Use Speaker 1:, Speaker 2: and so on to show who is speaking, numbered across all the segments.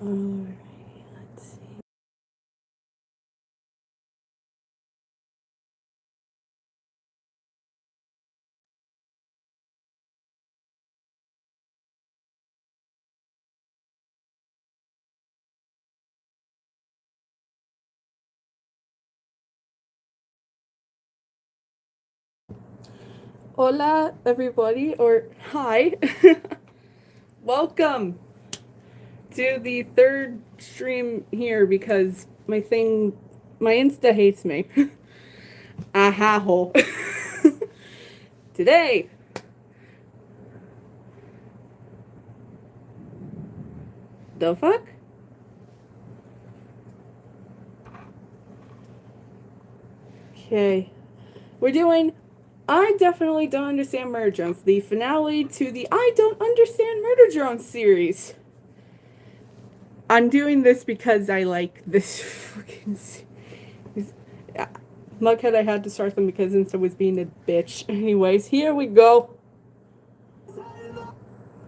Speaker 1: Alright, let's see. Hola, everybody, or hi. Welcome to the third stream here because my Insta hates me. Aha hole. Today. The fuck? Okay. We're doing I Definitely Don't Understand Murder Drones, the finale to the I Don't Understand Murder Drones series. I'm doing this because I like this fucking Mughead, I had to start them because Insta was being a bitch. Anyways, here we go.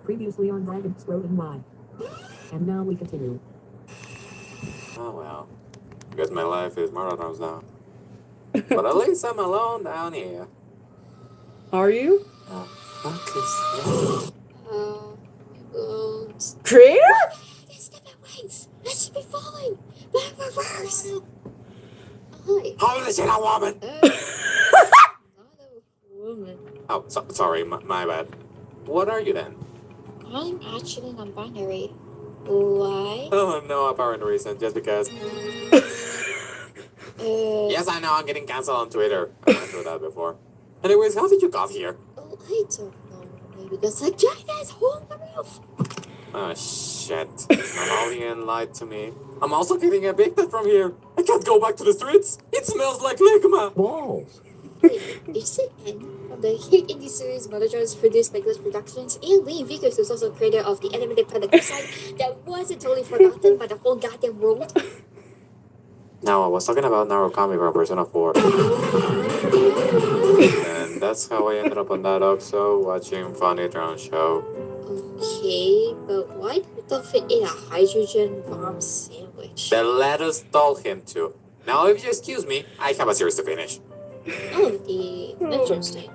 Speaker 2: Previously on Dragon's Road and Y. And now we continue.
Speaker 3: Oh well. I guess my life is marathons now. But at least I'm alone down here.
Speaker 1: Are you?
Speaker 3: Fuck is
Speaker 1: Creator?
Speaker 2: There's stupid wings! That should be falling! Back reverse! Hi.
Speaker 3: Holy shit, a woman!
Speaker 2: Not a woman.
Speaker 3: Oh, sorry, my bad. What are you then?
Speaker 2: I'm actually non-binary. Why?
Speaker 3: Oh, no apparent reason, just because. Yes, I know, I'm getting cancelled on Twitter. I went through that before. Anyways, how did you got here?
Speaker 2: Oh, I don't know. Maybe because like China's home the roof.
Speaker 3: Oh, shit. Mammalian lied to me. I'm also getting evicted from here. I can't go back to the streets. It smells like ligma.
Speaker 4: Balls.
Speaker 2: Wait, did you say N? Of the hit indie series Mother Jones produced by Ghost Productions, and Lee Vickers was also creator of the animated product website that wasn't totally forgotten by the whole goddamn world.
Speaker 3: No, I was talking about Narukami from Persona 4. And that's how I ended up on that also, watching Funny Drone Show.
Speaker 2: Okay, but why did Dolphin eat a hydrogen bomb sandwich?
Speaker 3: The lettuce told him to. Now, if you excuse me, I have a series to finish.
Speaker 2: Oh, interesting.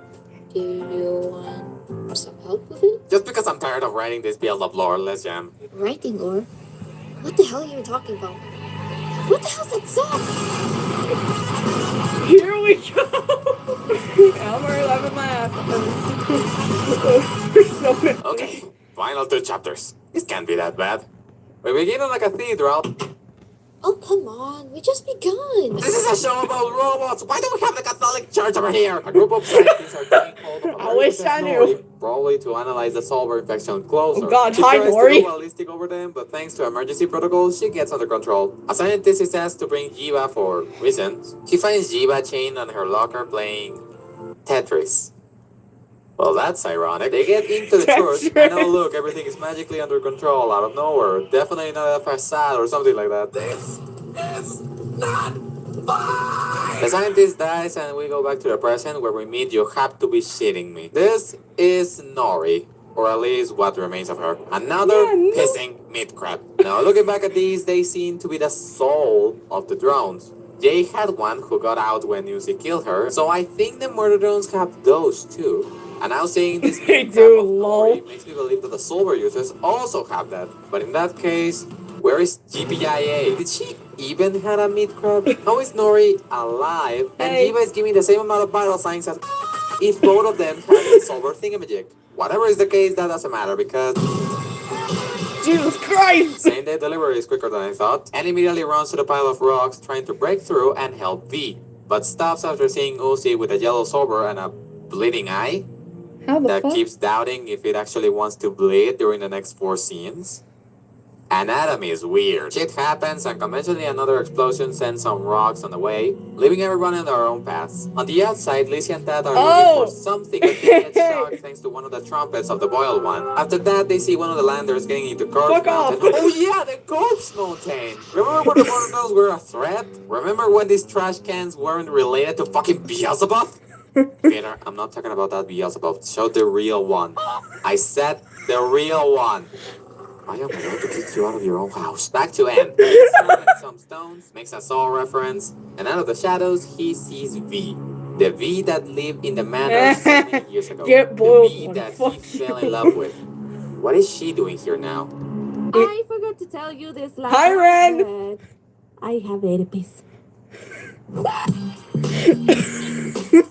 Speaker 2: Do you want some help with it?
Speaker 3: Just because I'm tired of writing this build-up lore, let's jam.
Speaker 2: Writing lore? What the hell are you talking about? What the hell's that song?
Speaker 1: Here we go! Elmer 11 laugh. So many.
Speaker 3: Okay, final 2 chapters. This can't be that bad. We begin on a cathedral.
Speaker 2: Oh, come on. We just begun.
Speaker 3: This is a show about robots. Why don't we have the Catholic Church over here? A group of scientists are taking hold of a
Speaker 1: I wish I knew.
Speaker 3: Nori, probably to analyze the Solver infection closer.
Speaker 1: Oh God,
Speaker 3: she
Speaker 1: hi,
Speaker 3: tries
Speaker 1: Nori.
Speaker 3: to do ballistic over them, but thanks to emergency protocols, she gets under control. A scientist is asked to bring Jiva for reasons. He finds Jiva chained on her locker playing Tetris. Well, that's ironic. They get into the church, and oh look, everything is magically under control out of nowhere. Definitely not a facade or something like that. This is not fine! The scientist dies, and we go back to the present where we meet You Have to Be Shitting Me. This is Nori, or at least what remains of her. Another pissing meat crab. Now, looking back at these, they seem to be the soul of the drones. Jay had one who got out when Yuzi killed her, so I think the murder drones have those too. And now seeing this
Speaker 1: They
Speaker 3: meat
Speaker 1: do,
Speaker 3: crab of
Speaker 1: lol.
Speaker 3: Nori makes me believe that the Solver users also have that. But in that case, where is GPIA? Did she even have a meat crab? How is Nori alive? And
Speaker 1: Hey.
Speaker 3: Jiva is giving the same amount of vital signs as if both of them had the Solver thingamajig. Whatever is the case, that doesn't matter because
Speaker 1: Jesus Christ!
Speaker 3: same day delivery is quicker than I thought, and immediately runs to the pile of rocks trying to break through and help V, but stops after seeing Uzi with a yellow Solver and a bleeding eye
Speaker 1: How the
Speaker 3: that
Speaker 1: fuck?
Speaker 3: keeps doubting if it actually wants to bleed during the next 4 scenes. Anatomy is weird. Shit happens, and conventionally another explosion sends some rocks on the way, leaving everyone in their own paths. On the outside, Lizzie and Tad are looking for something that can get shocked thanks to one of the trumpets of the boiled one. After that, they see one of the landers getting into Corpse
Speaker 1: Fuck off.
Speaker 3: Mountain. Oh yeah, the Corpse Mountain! Remember when the Mononos were a threat? Remember when these trash cans weren't related to fucking Beelzebub? Peter, I'm not talking about that Beelzebub. Show the real one. I said the real one. I am about to kick you out of your own house. Back to Anne. He's throwing some stones, makes a soul reference, and out of the shadows, he sees V. The V that lived in the manor so many years ago.
Speaker 1: Get
Speaker 3: The
Speaker 1: boiled
Speaker 3: V
Speaker 1: one.
Speaker 3: that
Speaker 1: Fuck
Speaker 3: he fell
Speaker 1: you.
Speaker 3: in love with. What is she doing here now?
Speaker 4: I forgot to tell you this last
Speaker 1: Hi,
Speaker 4: time,
Speaker 1: Ren.
Speaker 4: but I have herpes.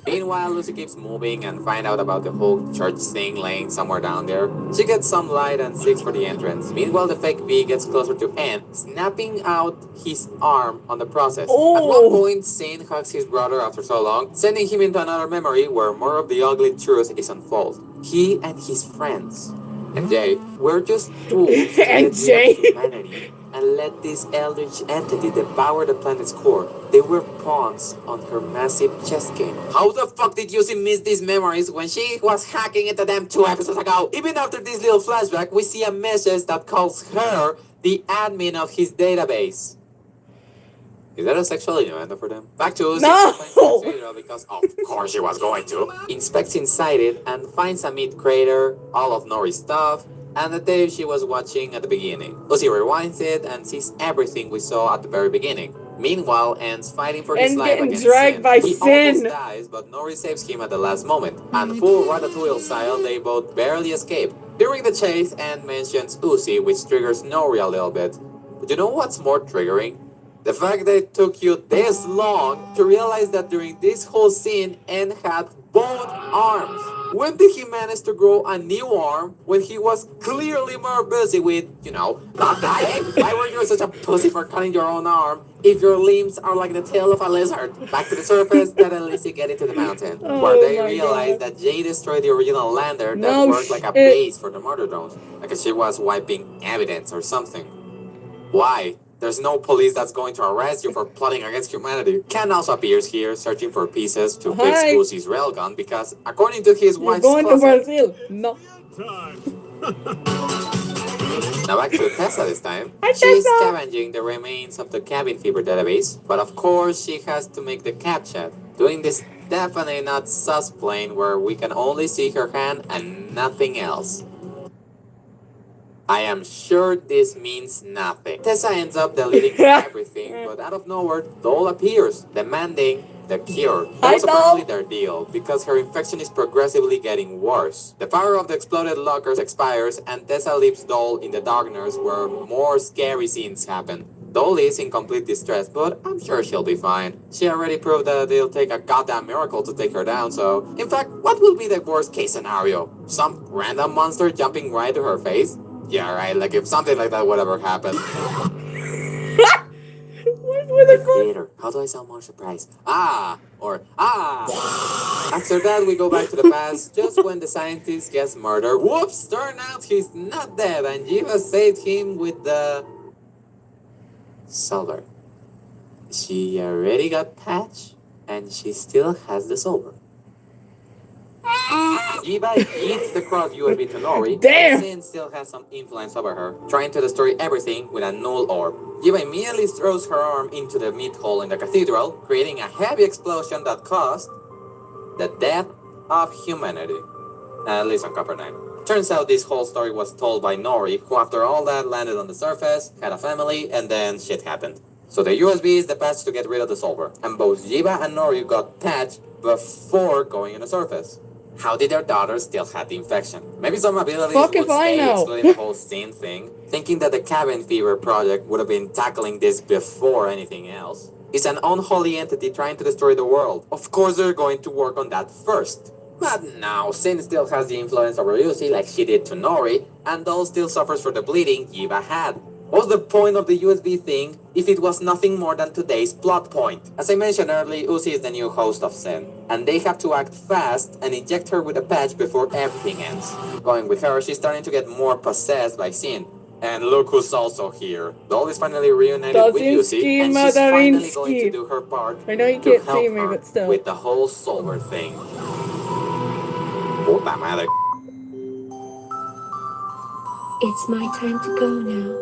Speaker 3: Meanwhile, Lucy keeps moving and find out about the whole church thing laying somewhere down there. She gets some light and seeks for the entrance. Meanwhile, the fake V gets closer to Anne, snapping out his arm on the process. At
Speaker 1: Oh.
Speaker 3: one point, Zane hugs his brother after so long, sending him into another memory where more of the ugly truth is unfolded. He and his friends. And Jay, we're just tools to
Speaker 1: And
Speaker 3: get rid
Speaker 1: Jay.
Speaker 3: of humanity and let this eldritch entity devour the planet's core. They were pawns on her massive chess game. How the fuck did Yuzi miss these memories when she was hacking into them 2 episodes ago? Even after this little flashback, we see a message that calls her the admin of his database. Is that a sexual innuendo for them? Back to Uzi.
Speaker 1: No!
Speaker 3: Finds the crater because of course she was going to. Inspects inside it and finds a meat crater, all of Nori's stuff, and the tape she was watching at the beginning. Uzi rewinds it and sees everything we saw at the very beginning. Meanwhile, Anne's fighting for his
Speaker 1: Anne's
Speaker 3: life
Speaker 1: getting
Speaker 3: against
Speaker 1: dragged
Speaker 3: Sin.
Speaker 1: by
Speaker 3: He
Speaker 1: Sin.
Speaker 3: almost dies, but Nori saves him at the last moment. And full Ratatouille style, they both barely escape. During the chase, Anne mentions Uzi, which triggers Nori a little bit. But you know what's more triggering? The fact that it took you this long to realize that during this whole scene, Anne had both arms. When did he manage to grow a new arm when he was clearly more busy with, not dying? Why were you such a pussy for cutting your own arm if your limbs are like the tail of a lizard? Back to the surface, that at least you get into the mountain,
Speaker 1: Oh
Speaker 3: where they
Speaker 1: my
Speaker 3: realize
Speaker 1: God.
Speaker 3: that Jay destroyed the original lander that
Speaker 1: No
Speaker 3: worked like a
Speaker 1: shit.
Speaker 3: base for the murder drones, like she was wiping evidence or something. Why? There's no police that's going to arrest you for plotting against humanity. Ken also appears here, searching for pieces to fix
Speaker 1: Hi.
Speaker 3: Uzi's railgun because, according to his
Speaker 1: You're
Speaker 3: wife's
Speaker 1: going to
Speaker 3: closet,
Speaker 1: Brazil. No.
Speaker 3: now back to Tessa this time.
Speaker 1: Hi,
Speaker 3: She's
Speaker 1: Tessa.
Speaker 3: scavenging the remains of the cabin fever database, but of course she has to make the captcha. Doing this definitely not sus plane where we can only see her hand and nothing else. I am sure this means nothing. Tessa ends up deleting everything, but out of nowhere, Dole appears, demanding the cure. That
Speaker 1: Hi,
Speaker 3: was apparently
Speaker 1: Dole.
Speaker 3: their deal, because her infection is progressively getting worse. The power of the exploded lockers expires, and Tessa leaves Dole in the darkness where more scary scenes happen. Dole is in complete distress, but I'm sure she'll be fine. She already proved that it'll take a goddamn miracle to take her down, so... In fact, what will be the worst case scenario? Some random monster jumping right to her face? Yeah, right, like if something like that would ever happen.
Speaker 1: What the fuck?
Speaker 3: Creator, how do I sound more surprised? After that, we go back to the past, just when the scientist gets murdered. Whoops, turn out he's not dead, and Jiva saved him with the... silver. She already got Patch, and she still has the silver. Jiva eats the cross USB to Nori,
Speaker 1: Damn.
Speaker 3: but Sin still has some influence over her, trying to destroy everything with a null orb. Jiva immediately throws her arm into the meat hole in the cathedral, creating a heavy explosion that caused the death of humanity. At least on Copper 9. Turns out this whole story was told by Nori, who after all that landed on the surface, had a family, and then shit happened. So the USB is the patch to get rid of the solver, and both Jiva and Nori got patched before going on the surface. How did their daughter still have the infection? Maybe some abilities
Speaker 1: Fuck
Speaker 3: would
Speaker 1: if I
Speaker 3: stay,
Speaker 1: know.
Speaker 3: excluding the whole scene thing, thinking that the cabin fever project would have been tackling this before anything else. It's an unholy entity trying to destroy the world. Of course they're going to work on that first. But now, Sin still has the influence over Yuzi like she did to Nori, and Dole still suffers for the bleeding Jiva had. What's the point of the USB thing if it was nothing more than today's plot point? As I mentioned earlier, Uzi is the new host of Sin, and they have to act fast and inject her with a patch before everything ends. Going with her, she's starting to get more possessed by Sin. And look who's also here. Dole is finally reunited with Uzi,
Speaker 1: Dazinski,
Speaker 3: and she's finally going to
Speaker 1: Madarinsky.
Speaker 3: do her part
Speaker 1: I know you
Speaker 3: to
Speaker 1: can't
Speaker 3: help
Speaker 1: see me,
Speaker 3: her
Speaker 1: but still.
Speaker 3: with the whole solver thing. Puta madre.
Speaker 4: It's my time to go now.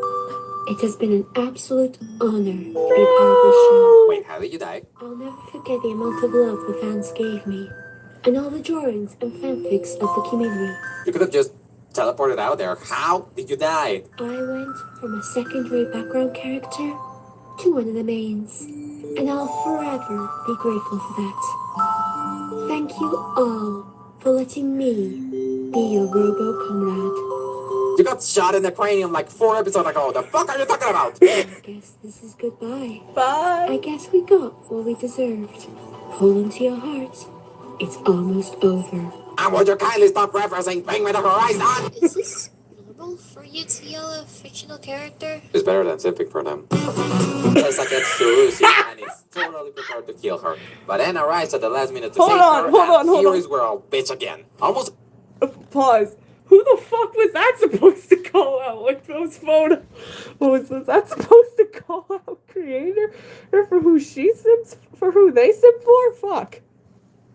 Speaker 4: It has been an absolute honor to be part of the show.
Speaker 3: Wait, how did you die?
Speaker 4: I'll never forget the amount of love the fans gave me, and all the drawings and fanfics of the community.
Speaker 3: You could have just Teleported out there. How did you die?
Speaker 4: I went from a secondary background character to one of the mains, and I'll forever be grateful for that. Thank you all for letting me be your robo comrade.
Speaker 3: You got shot in the cranium like 4 episodes ago. The fuck are you talking about?
Speaker 4: I guess this is goodbye. I
Speaker 1: Bye.
Speaker 4: guess we got what we deserved. Hold on to your hearts. It's almost over.
Speaker 3: And would you kindly stop referencing Bring Me the Horizon?
Speaker 2: Is this normal for you to yell a fictional character?
Speaker 3: It's better than simping for them. Tessa gets to Lucy and is totally prepared to kill her. But then arrives at the last minute to
Speaker 1: Hold
Speaker 3: save
Speaker 1: on,
Speaker 3: her,
Speaker 1: hold
Speaker 3: and
Speaker 1: on, hold
Speaker 3: here
Speaker 1: on.
Speaker 3: is where I'll bitch again. Almost
Speaker 1: Pause. Who the fuck was that supposed to call out with those photos? Was that supposed to call out creator? Or for who she sims? For who they sim for? Fuck.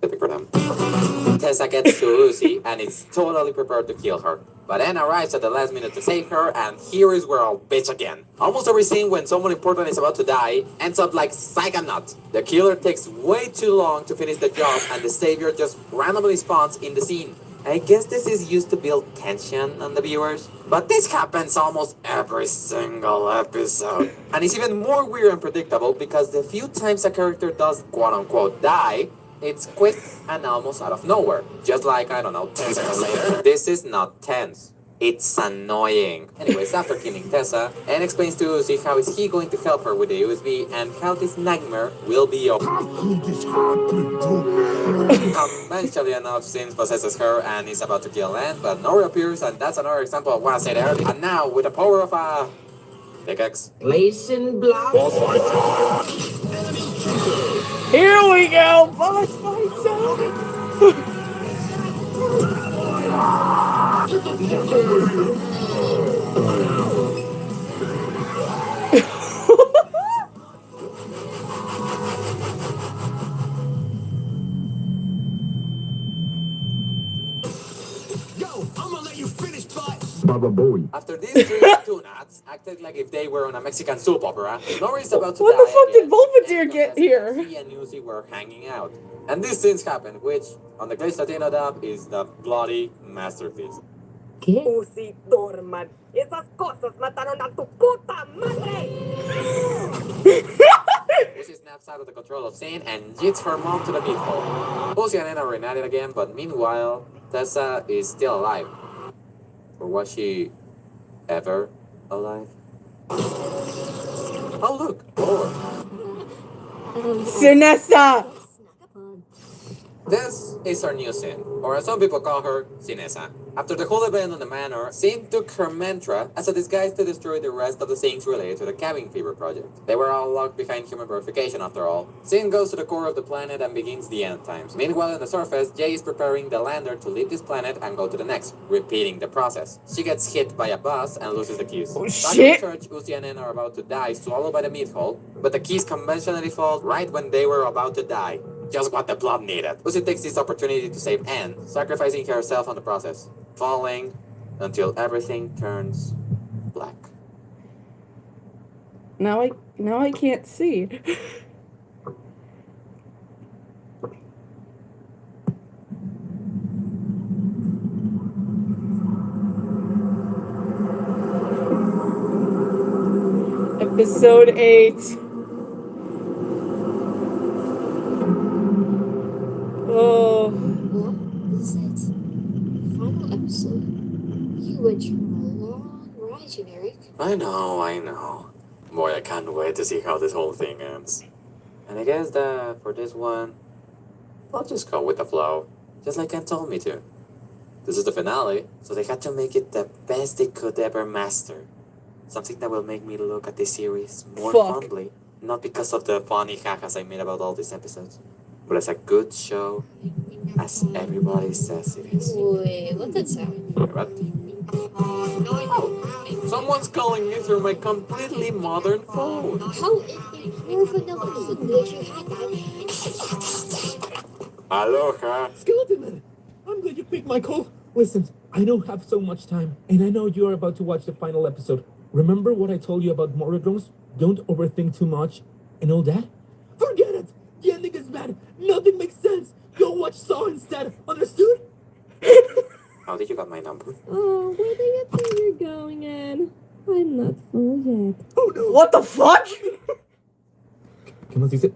Speaker 3: simping for them. Tessa gets to Lucy and is totally prepared to kill her. But then arrives at the last minute to save her, and here is where I'll bitch again. Almost every scene when someone important is about to die ends up like Psychonaut. The killer takes way too long to finish the job, and the savior just randomly spawns in the scene. I guess this is used to build tension on the viewers, but this happens almost every single episode. And it's even more weird and predictable because the few times a character does quote-unquote die, it's quick and almost out of nowhere. Just like, I don't know, 10 seconds later. This is not tense. It's annoying. Anyways, after killing Tessa, Anne explains to Uzi how is he going to help her with the USB and how this nightmare will be over. Conventionally enough, Sims possesses her and is about to kill Anne, but Nori appears, and that's another example of what I said earlier. And now, with the power of a pickaxe,
Speaker 5: Placing block.
Speaker 1: Here we go. Boss fight zone.
Speaker 5: Yo, I'm gonna let you finish, but
Speaker 6: Baba Bowie.
Speaker 3: after these three two nuts acted like if they were on a Mexican soap opera, Nori is about to
Speaker 1: What
Speaker 3: die.
Speaker 1: the fuck did
Speaker 3: again,
Speaker 1: Bulbasaur
Speaker 3: and
Speaker 1: get
Speaker 3: confesses
Speaker 1: here?
Speaker 3: that He and Uzi were hanging out. And these scenes happened, which, on the Glitch Latino dub, is the bloody masterpiece.
Speaker 4: ¿Qué?
Speaker 7: Uzi Dorman. Esas cosas mataron a tu puta madre.
Speaker 3: Uzi snaps out of the control of Zane and jits her mom to the meat-hole. Uzi and Anna are reunited again, but meanwhile, Tessa is still alive. Or was she ever alive? Oh look, Lord.
Speaker 1: Sinessa.
Speaker 3: This is our new Sin, or as some people call her, Sinessa. After the whole event on the manor, Sin took her mantra as a disguise to destroy the rest of the things related to the cabin fever project. They were all locked behind human verification after all. Sin goes to the core of the planet and begins the end times. Meanwhile, on the surface, Jay is preparing the lander to leave this planet and go to the next, repeating the process. She gets hit by a bus and loses the keys.
Speaker 1: Oh,
Speaker 3: Back
Speaker 1: shit.
Speaker 3: in church, Uzi and Anna are about to die, swallowed by the meat hole, but the keys conventionally fall right when they were about to die. Just what the plot needed. Uzi takes this opportunity to save Anne, sacrificing herself on the process, falling until everything turns black.
Speaker 1: Now I can't see. Episode 8. Oh,
Speaker 2: What is it? Final episode? You went through a long ride, Generic.
Speaker 3: I know. Boy, I can't wait to see how this whole thing ends. And I guess that for this one, I'll just go with the flow, just like Ken told me to. This is the finale, so they had to make it the best they could ever master. Something that will make me look at this series more
Speaker 1: Fuck.
Speaker 3: fondly, not because of the funny hackas I made about all these episodes, but as a good show, as everybody says it is.
Speaker 2: Wait, what did that sound?
Speaker 3: What? Oh, someone's calling me through my completely modern phone.
Speaker 2: How important of a glitch you had that?
Speaker 3: Aloha.
Speaker 5: Skeleton Man, I'm glad you picked my call. Listen, I don't have so much time, and I know you are about to watch the final episode. Remember what I told you about Morodrones? Don't overthink too much, and all that? Forget it! The ending is bad. Nothing makes sense. Go watch Saw instead. Understood?
Speaker 3: How did you got my number?
Speaker 6: Oh, where do you think you're going, Anne? I'm not full yet.
Speaker 5: Oh no!
Speaker 1: What the fuck?
Speaker 5: ¿Qué más dice?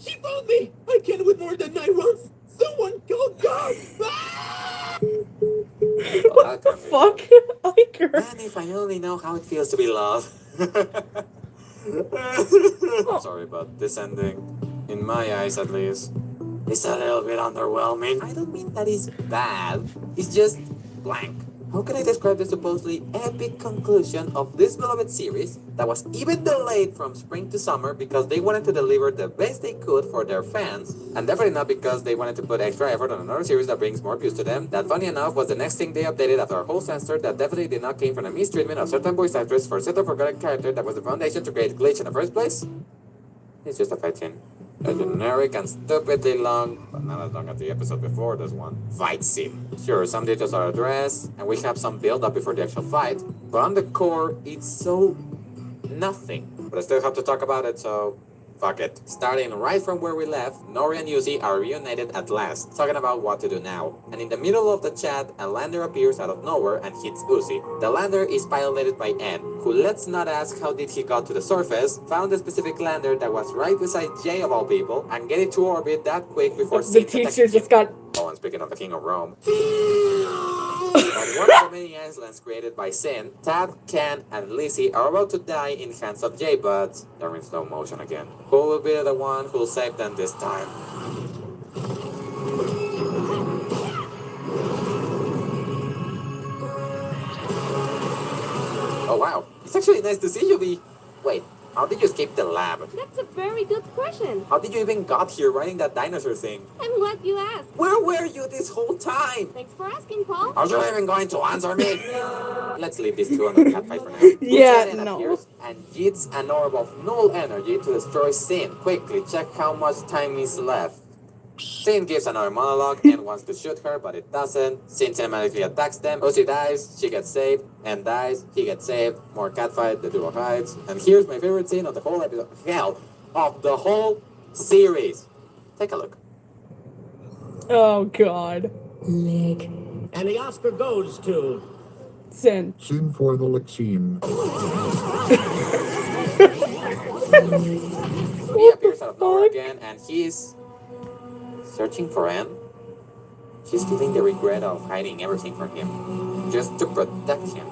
Speaker 5: She found me! I can't win more than 9 rounds! Someone call God! Ah!
Speaker 1: What the fuck? Iker.
Speaker 3: Man, if I only know how it feels to be loved. Sorry about this ending. In my eyes, at least. It's a little bit underwhelming. I don't mean that it's bad. It's just blank. How can I describe the supposedly epic conclusion of this beloved series that was even delayed from spring to summer because they wanted to deliver the best they could for their fans, and definitely not because they wanted to put extra effort on another series that brings more views to them? That, funny enough, was the next thing they updated after a whole semester that definitely did not came from the mistreatment of certain voice actors for set of forgotten character that was the foundation to create Glitch in the first place. It's just a fight scene. A generic and stupidly long, but not as long as the episode before this one, fight scene. Sure, some details are addressed, and we have some build-up before the actual fight, but on the core, it's so nothing. But I still have to talk about it, so fuck it. Starting right from where we left, Nori and Yuzi are reunited at last, talking about what to do now. And in the middle of the chat, a lander appears out of nowhere and hits Uzi. The lander is piloted by Ed, who, let's not ask how did he got to the surface, found a specific lander that was right beside Jay of all people, and get it to orbit that quick before
Speaker 1: The teacher just got...
Speaker 3: Oh, and speaking of the King of Rome. But one of the many islands created by Sin, Tad, Ken, and Lizzie are about to die in hands of Jay, but they're in slow motion again. Who will be the one who'll save them this time? Oh wow, it's actually nice to see you, V. Wait, how did you escape the lab?
Speaker 6: That's a very good question.
Speaker 3: How did you even got here riding that dinosaur thing?
Speaker 6: I'm glad you asked.
Speaker 3: Where were you this whole time?
Speaker 6: Thanks for asking, Paul.
Speaker 3: Are you even going to answer me? Let's leave these two on the cat fight for now.
Speaker 1: Yeah,
Speaker 3: Lieutenant
Speaker 1: no.
Speaker 3: appears and yeets an orb of null energy to destroy Sin. Quickly, check how much time is left. Sin gives another monologue and wants to shoot her, but it doesn't. Sin cinematically attacks them. Uzi dies, she gets saved, and dies, he gets saved. More catfight, the duo hides. And here's my favorite scene of the whole episode. Hell, of the whole series. Take a look.
Speaker 1: Oh, God.
Speaker 4: Leg.
Speaker 7: And the Oscar goes to...
Speaker 1: Sin.
Speaker 8: Sin for the Lexine.
Speaker 3: He appears out of nowhere again, and he's searching for Anne. She's feeling the regret of hiding everything from him, just to protect him,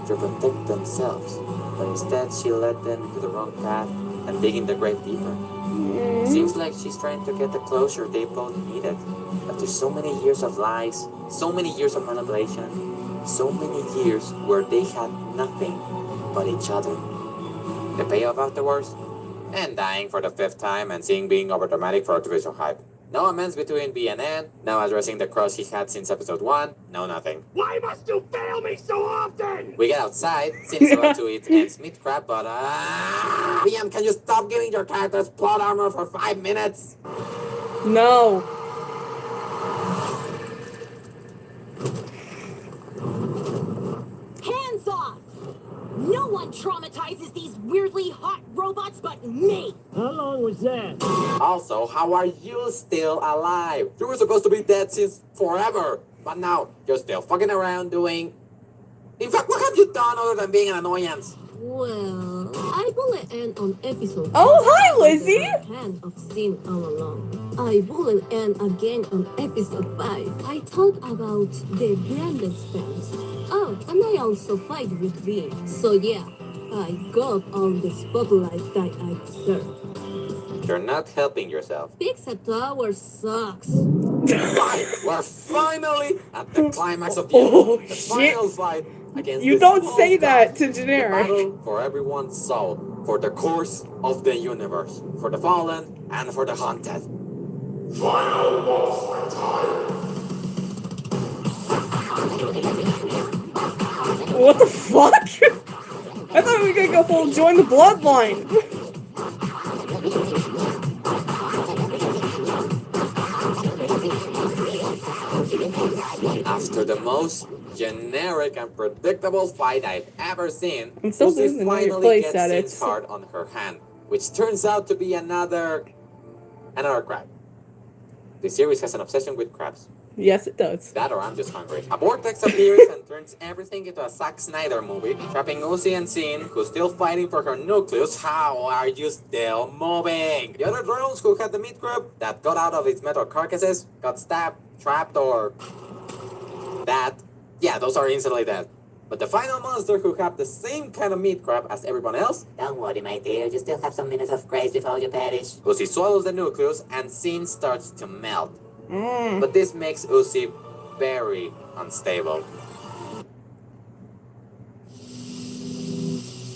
Speaker 3: to protect themselves. But instead, she led them to the wrong path and digging the grave deeper. Seems like she's trying to get the closure they both needed. After so many years of lies, so many years of manipulation, so many years where they had nothing but each other. The payoff afterwards? And dying for the 5th time and seeing being overdramatic for artificial hype. No amends between B and Anne, no addressing the crush he had since episode 1, no nothing.
Speaker 7: Why must you fail me so often?
Speaker 3: We get outside, seems about to eat Anne's meat crab, but BM, can you stop giving your characters plot armor for 5 minutes?
Speaker 1: No.
Speaker 6: Hands off! No one traumatizes these weirdly hot robots but me!
Speaker 7: How long was that?
Speaker 3: Also, how are you still alive? You were supposed to be dead since forever, but now you're still fucking around doing... In fact, what have you done other than being an annoyance?
Speaker 4: Well, I bullied Anne on episode
Speaker 1: Oh,
Speaker 4: 1.
Speaker 1: hi, Lizzie!
Speaker 4: Hand of Sin all along. I bullied Anne again on episode 5. I talk about the branded spells. Oh, and I also fight with V. So yeah, I got all the spotlight that I deserve.
Speaker 3: You're not helping yourself.
Speaker 4: Pizza Tower sucks.
Speaker 3: Fine, we're finally at the climax of
Speaker 1: Oh,
Speaker 3: the
Speaker 1: shit.
Speaker 3: final fight against
Speaker 1: You
Speaker 3: this
Speaker 1: don't
Speaker 3: small
Speaker 1: say
Speaker 3: guy.
Speaker 1: that to
Speaker 3: The
Speaker 1: generic.
Speaker 3: battle for everyone's soul, for the course of the universe, for the fallen and for the haunted.
Speaker 1: What the fuck? I thought we were gonna go full join the bloodline.
Speaker 3: After the most generic and predictable fight I've ever seen,
Speaker 1: I'm still
Speaker 3: Uzi
Speaker 1: doing the know your
Speaker 3: finally
Speaker 1: place
Speaker 3: gets
Speaker 1: edits.
Speaker 3: Sin's heart on her hand, which turns out to be another crab. The series has an obsession with crabs.
Speaker 1: Yes, it does.
Speaker 3: That or I'm just hungry. A vortex appears and turns everything into a Zack Snyder movie, trapping Uzi and Sin, who's still fighting for her nucleus. How are you still moving? The other drones who had the meat group that got out of its metal carcasses got stabbed, trapped, or that. Yeah, those are instantly dead. But the final monster who have the same kind of meat crab as everyone else,
Speaker 8: Don't worry, my dear. You still have some minutes of grace before you perish.
Speaker 3: Uzi swallows the nucleus and Sin starts to melt.
Speaker 1: Mm.
Speaker 3: But this makes Uzi very unstable.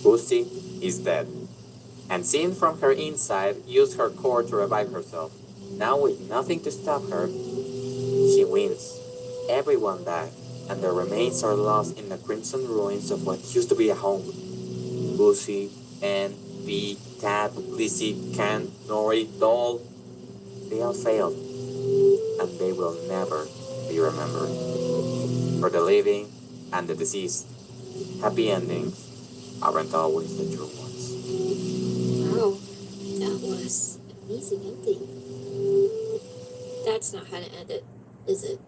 Speaker 3: Uzi is dead. And Sin from her inside used her core to revive herself. Now with nothing to stop her, she wins. Everyone died, and their remains are lost in the crimson ruins of what used to be a home. Uzi, Anne, V, Tad, Lizzie, Ken, Nori, Doll, they all failed. And they will never be remembered. For the living and the deceased, happy endings aren't always the true ones.
Speaker 2: Wow, that was an amazing ending. That's not how to end it, is it?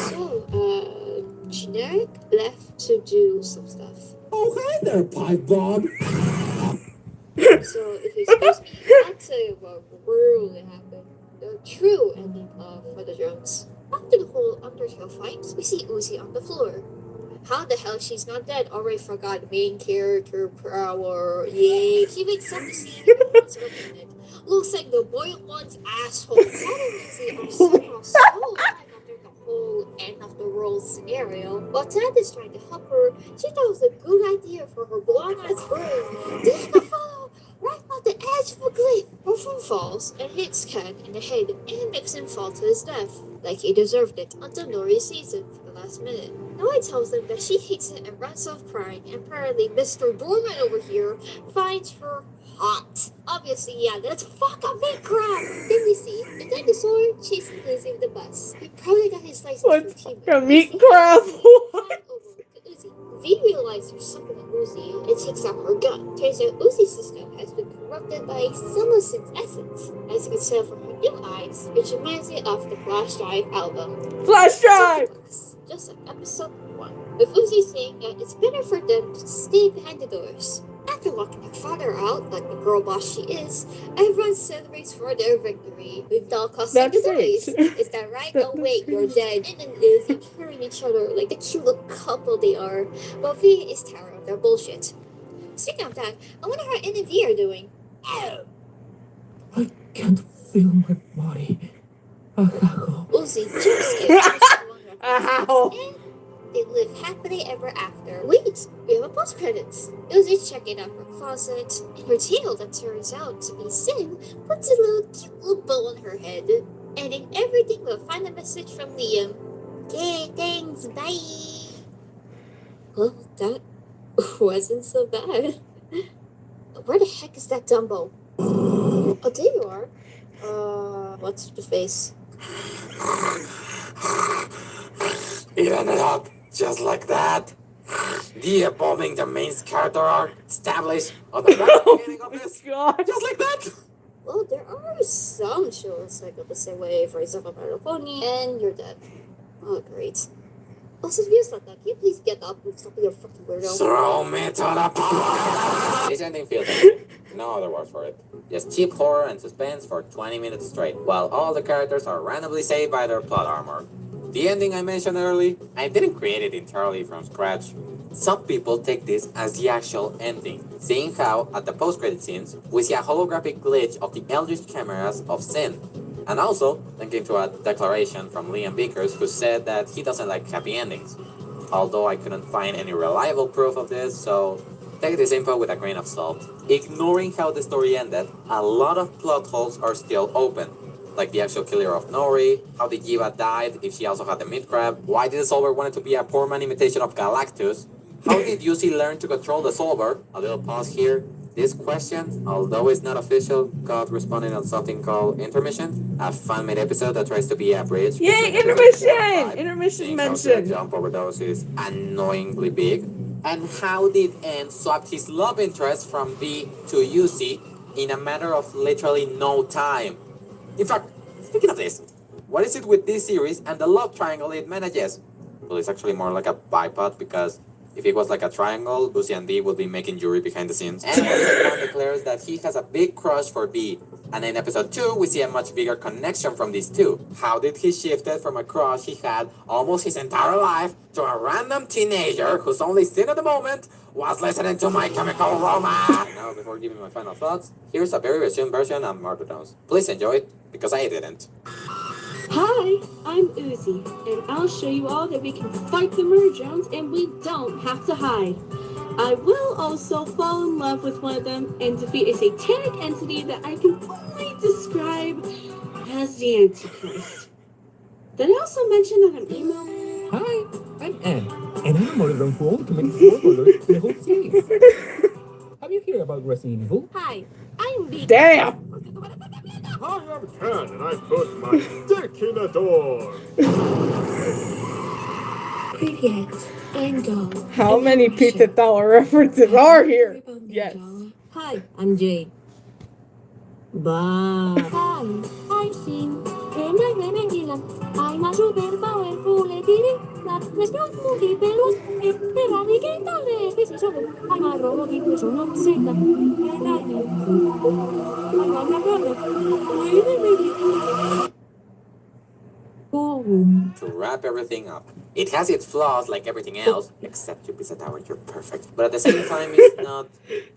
Speaker 2: So, Generic left to do some stuff.
Speaker 5: Oh, hi there, Pipe Bob.
Speaker 2: So, if it's supposed to be, I'll tell you what really happened. The true ending of For the Drums. After the whole Undertale fight, we see Uzi on the floor. How the hell she's not dead? Already forgot main character power. Yay. She wakes up to see everyone's looking at it. Looks like the boiled one's asshole. How Uzi are somehow so alive after the whole end of the world scenario. While Tad is trying to help her, she thought it was a good idea for her blonde-ass brain to take a photo right off the edge of a cliff. Her phone falls and hits Ken in the head and makes him fall to his death, like he deserved it, until Nori sees it for the last minute. Nori tells him that she hates it and runs off crying, and apparently Mr. Dorman over here finds her hot. Obviously, yeah, let's fuck a big crab. Then we see the dinosaur chasing Lizzie with the bus. He probably got his license
Speaker 1: What's
Speaker 2: from
Speaker 1: a meat crab? What?
Speaker 2: V realizes there's something in Uzi and takes out her gun. Turns out Uzi's system has been corrupted by Summersin's essence, as you can tell from her new eyes, which reminds me of the Flash Drive album.
Speaker 1: Flash drive!
Speaker 2: Just like episode 1, with Uzi saying that it's better for them to stay behind the doors. After locking her father out, like the girl boss she is, everyone celebrates for their victory, with Doll crossing the
Speaker 1: That's
Speaker 2: doors.
Speaker 1: right.
Speaker 2: Is that right?
Speaker 1: That-
Speaker 2: Oh wait,
Speaker 1: that's
Speaker 2: you're
Speaker 1: right.
Speaker 2: dead. And then Liz are carrying each other like the cute little couple they are, while V is tired of their bullshit. Speaking of that, I wonder how N and V are doing.
Speaker 5: I can't feel my body.
Speaker 2: Uzi jump
Speaker 1: Ow.
Speaker 2: and they live happily ever after. Wait, we have a post credits. Uzi checking out her closet, and her tail that turns out to be Sin puts a cute little bow on her head. Ending everything with a final message from Liam. Okay, thanks, bye. Well, that wasn't so bad. Where the heck is that Dumbo? Oh, there you are. What's the face?
Speaker 3: It ended up just like that. The bombing the main character arc established on the very beginning of this.
Speaker 1: God.
Speaker 3: Just like that.
Speaker 2: Well, there are some shows that go the same way. For example, My Little Pony, and You're Dead. Oh, great. Also, if you like that, can you please get up and stop being a fucking weirdo?
Speaker 3: Throw me to the pond. This ending feels like no other word for it. Just cheap horror and suspense for 20 minutes straight, while all the characters are randomly saved by their plot armor. The ending I mentioned earlier, I didn't create it entirely from scratch. Some people take this as the actual ending, seeing how, at the post-credit scenes, we see a holographic glitch of the eldritch cameras of Sin. And also, linking to a declaration from Liam Vickers, who said that he doesn't like happy endings. Although I couldn't find any reliable proof of this, so take this info with a grain of salt. Ignoring how the story ended, a lot of plot holes are still open. Like the actual killer of Nori, how the Jiva died if she also had the meat crab, why did the Solver want it to be a poor man imitation of Galactus, how did Yuzi learn to control the Solver, a little pause here. This question, although it's not official, got responding on something called Intermission, a fan-made episode that tries to be a bridge.
Speaker 1: Yay,
Speaker 3: between
Speaker 1: intermission!
Speaker 3: the vibe,
Speaker 1: Intermission
Speaker 3: seeing how the
Speaker 1: mentioned.
Speaker 3: jump overdose is annoyingly big. And how did N swap his love interest from V to Yuzi in a matter of literally no time? In fact, Speaking of this, what is it with this series and the love triangle it manages? Well, it's actually more like a bipod because if it was like a triangle, Lucy and Dee would be making Yuri behind the scenes. And Saipan declares that he has a big crush for Dee. And in episode 2, we see a much bigger connection from these two. How did he shift it from a crush he had almost his entire life to a random teenager whose only sin at the moment was listening to My Chemical Romance? Now, before giving my final thoughts, here's a very resumed version of Martyrdowns. Please enjoy it, because I didn't.
Speaker 9: Hi, I'm Uzi, and I'll show you all that we can fight the Murder and we don't have to hide. I will also fall in love with one of them and defeat a satanic entity that I can only describe as the Antichrist. Did I also mention that I'm emo?
Speaker 5: Hi, I'm Anne, and I'm a murderer who only committed 4 murders in the whole series. Have you heard about Resident Evil?
Speaker 9: Hi, I'm B.
Speaker 1: Damn!
Speaker 10: I am Ken, and I put my dick in a door.
Speaker 4: Привет, I'm Doll.
Speaker 1: How many Pizza Dollar references are here? Yes.
Speaker 6: Hi, I'm Jade. Bye.
Speaker 4: Hi, I'm Sin. I'm a super powerful lady that responds multi-pelos and eradicates all the species of them. I'm a robotic person of Satan. And I'm a brother. Boom.
Speaker 3: To wrap everything up, it has its flaws like everything else, except your Pizza Tower, you're perfect. But at the same time, it's not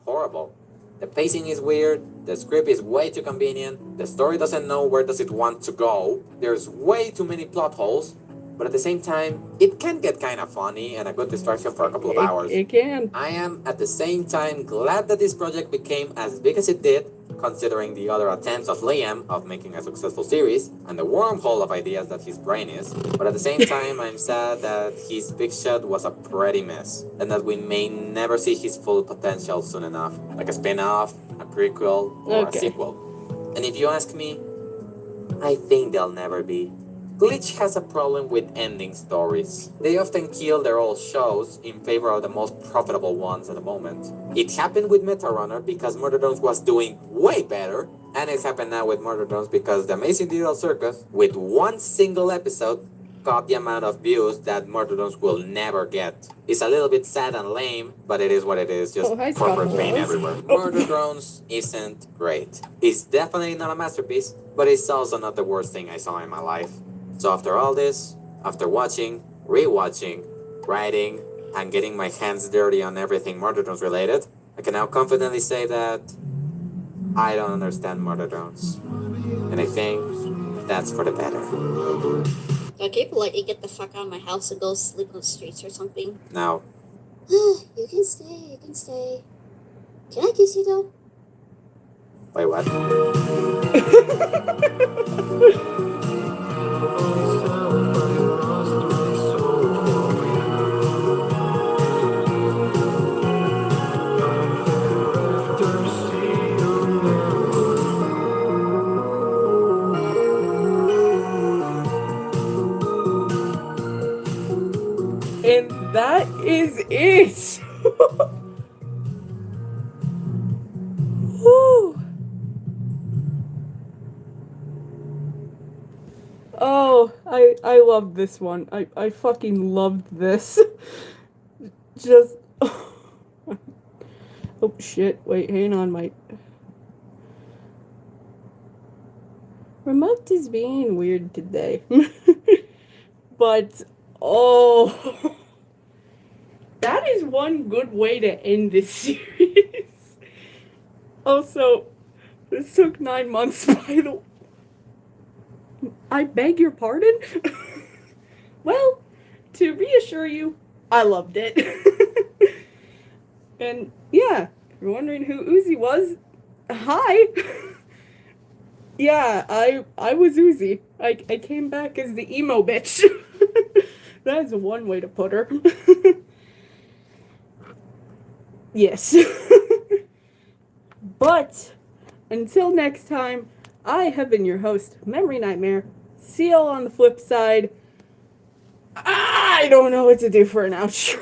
Speaker 3: horrible. The pacing is weird, the script is way too convenient, the story doesn't know where does it want to go, there's way too many plot holes, but at the same time, it can get kind of funny and a good distraction for a couple of hours.
Speaker 1: It can.
Speaker 3: I am, at the same time, glad that this project became as big as it did, considering the other attempts of Liam of making a successful series, and the wormhole of ideas that his brain is. But at the same time, I'm sad that his Big Shot was a pretty mess, and that we may never see his full potential soon enough, like a spin-off, a prequel, or a sequel. And if you ask me, I think they'll never be. Glitch has a problem with ending stories. They often kill their old shows in favor of the most profitable ones at the moment. It happened with Metarunner because Murderdrones was doing way better, and it happened now with Murderdrones because The Amazing Digital Circus, with one single episode, got the amount of views that Murderdrones will never get. It's a little bit sad and lame, but it is what it is, just corporate pain everywhere. Murderdrones isn't great. It's definitely not a masterpiece, but it's also not the worst thing I saw in my life. So after all this, after watching, rewatching, writing, and getting my hands dirty on everything Murderdrones related, I can now confidently say that I don't understand Murderdrones. And I think that's for the better.
Speaker 2: Okay, politely get the fuck out of my house and go sleep on the streets or something.
Speaker 3: Now,
Speaker 2: You can stay, you can stay. Can I kiss you though?
Speaker 3: wait, what?
Speaker 1: And that is it. Whew. Oh, I loved this one. I fucking loved this. Just oh shit, wait, hang on, my remote is being weird today. But oh, that is one good way to end this series. Also, this took 9 months, by the way. I beg your pardon? Well, to reassure you, I loved it. And yeah, if you're wondering who Uzi was, hi. Yeah, I was Uzi. I came back as the emo bitch. That is one way to put her. Yes. But until next time, I have been your host, Memory Nightmare. See y'all on the flip side. I don't know what to do for an outro.